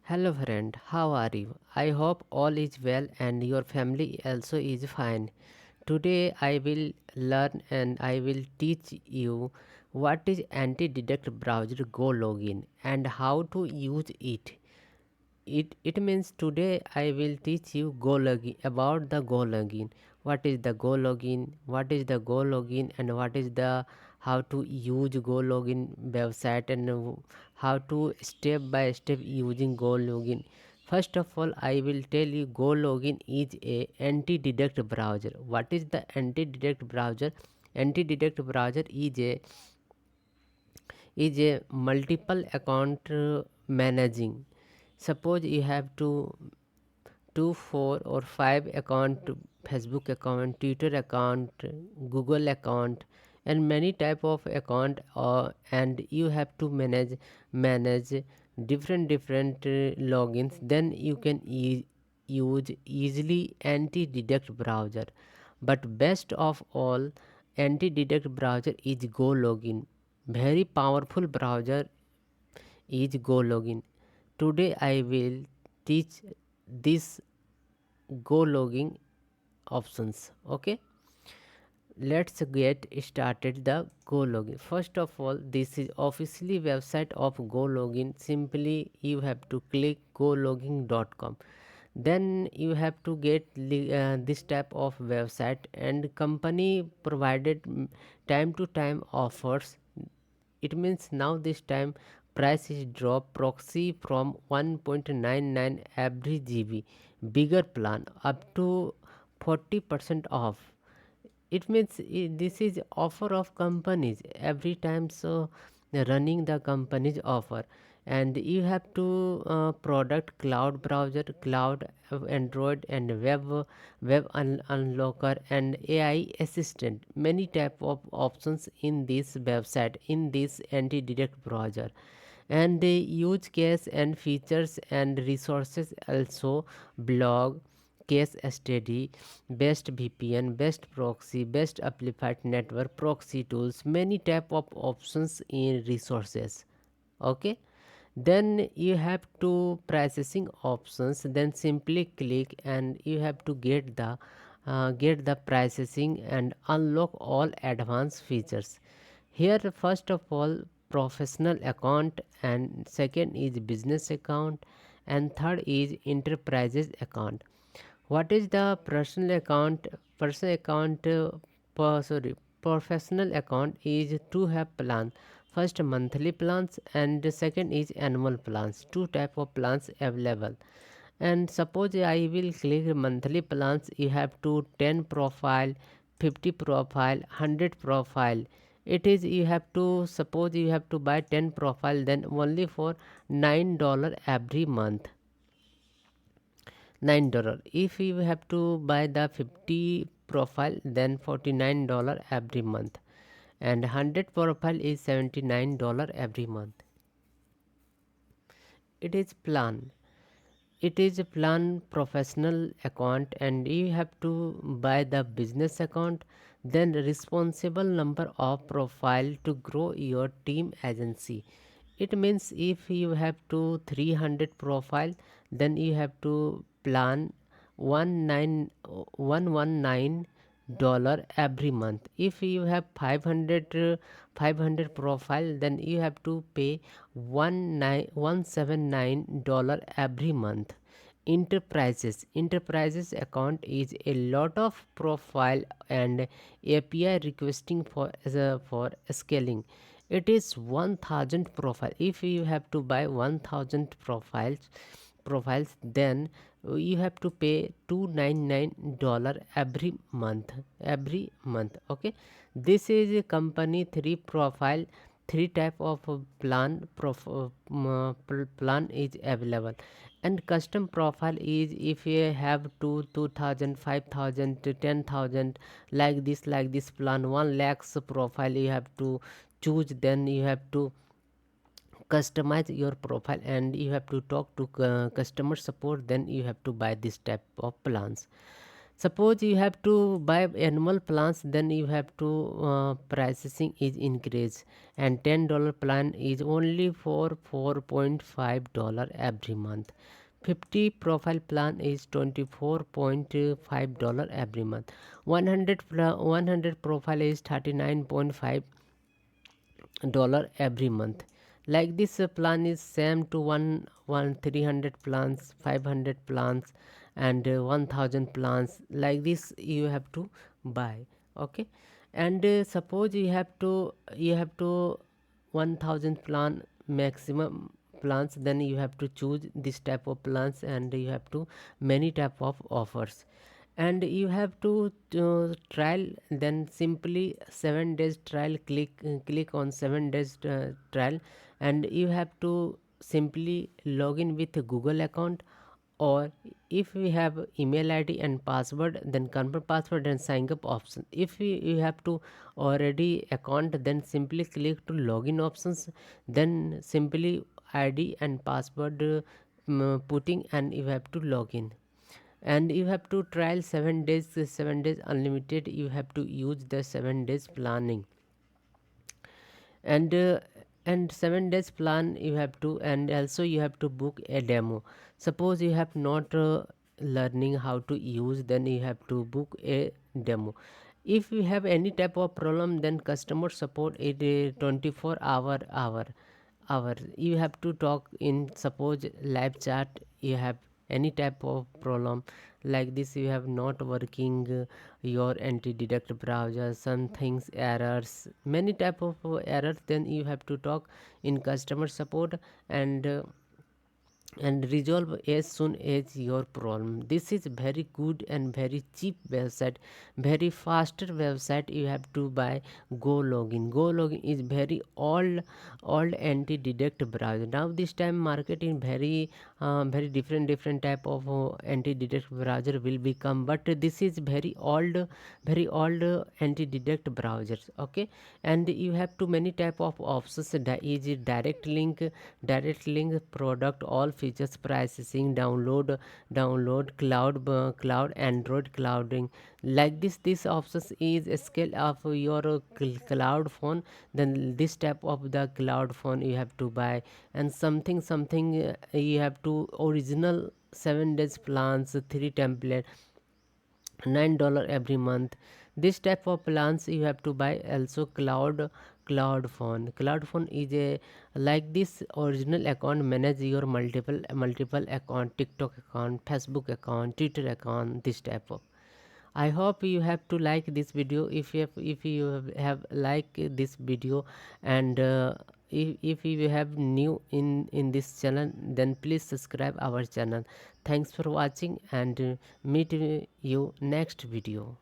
Hello friend, how are you? I hope all is well and your family also is fine. Today I will learn and I will teach you what is anti-detect browser GoLogin and how to use it. It means today I will teach you GoLogin about the GoLogin. What is the GoLogin? What is the GoLogin and what is the how to use GoLogin website and how to step by step using GoLogin. First of all, I will tell you GoLogin is a anti-detect browser. What is the anti-detect browser? Anti-detect browser is a multiple account managing. Suppose you have two, four, or five account: Facebook account, Twitter account, Google account, and many type of account. And you have to manage different logins. Then you can use easily anti-detect browser. But best of all, anti-detect browser is GoLogin. Very powerful browser is GoLogin. Today I will teach this GoLogin options. Okay, let's get started the GoLogin. First of all, this is officially website of GoLogin. Simply you have to click gologin.com. Then you have to get this type of website, and company provided time to time offers. It means now this time price is drop proxy from 1.99 every GB bigger plan up to 40% off. It means this is offer of companies every time, so they're running the company's offer. And you have to product cloud browser, cloud Android, and unlocker, and AI assistant. Many type of options in this website, in this anti detect browser. And the use case and features and resources also: blog, case study, best VPN, best proxy, best amplified network, proxy tools, many type of options in resources. Okay, then you have to processing options. Then simply click and you have to get the processing and unlock all advanced features. Here, first of all, professional account, and second is business account, and third is enterprises account. What is the personal account? Personal account, sorry, professional account is to have plan. First, monthly plans, and the second is annual plans. Two type of plans available. And suppose I will click monthly plans. You have to 10 profile, 50 profile, 100 profile. It is you have to, suppose you have to buy 10 profile, then only for $9 every month. $9. If you have to buy the 50 profile, then $49 every month, and 100 profile is $79 every month. It is plan. It is a plan professional account, and you have to buy the business account. Then responsible number of profile to grow your team agency. It means if you have to 300 profile, then you have to plan 119 dollar every month. If you have 500 profile, then you have to pay 179 dollar every month. Enterprises account is a lot of profile and API requesting for scaling. It is 1000 profile. If you have to buy 1000 profiles, then you have to pay $299 every month. Okay, this is a company three profile, three type of plan is available. And custom profile is if you have 2000, 5000 to 10,000, like this plan 1 lakhs profile you have to choose. Then you have to customize your profile and you have to talk to customer support. Then you have to buy this type of plans. Suppose you have to buy annual plans, then you have to processing is increased, and $10 plan is only for $4.5 every month. 50 profile plan is $24.5 every month. 100 profile is $39.5 every month. Like this plan is same to one 300 plans, 500 plans, and 1000 plans. Like this you have to buy. Okay. And suppose you have to 1000 plan maximum plans, then you have to choose this type of plans, and you have to many type of offers, and you have to trial. Then simply 7 days trial, click on 7 days trial, and you have to simply log in with a Google account, or if we have email id and password, then confirm password and sign up option. If you have to already account, then simply click to login options, then simply id and password putting, and you have to log in. And you have to trial 7 days, 7 days unlimited. You have to use the 7 days planning, and 7 days plan you have to, and also you have to book a demo. Suppose you have not learning how to use, then you have to book a demo. If you have any type of problem, then customer support it 24 hour. You have to talk in, suppose live chat. You have any type of problem like this, you have not working your anti-detect browser, some things errors, many type of errors, then you have to talk in customer support, and resolve as soon as your problem. This is very good and very cheap website, very faster website. You have to buy GoLogin is very old anti-detect browser. Now this time market in very different type of anti-detect browser will become, but this is very old anti-detect browsers. Okay. And you have to many type of options. Is it direct link product, all features, processing, download, cloud Android clouding. Like this options is a scale of your cloud phone. Then this type of the cloud phone you have to buy, and something you have to original 7 days plans, 3 template, $9 every month. This type of plans you have to buy. Also cloud phone is a, like this original account manage your multiple account, TikTok account, Facebook account, Twitter account, this type of. I hope you have to like this video. If you have like this video, and if you have new in this channel, then please subscribe our channel. Thanks for watching, and meet you next video.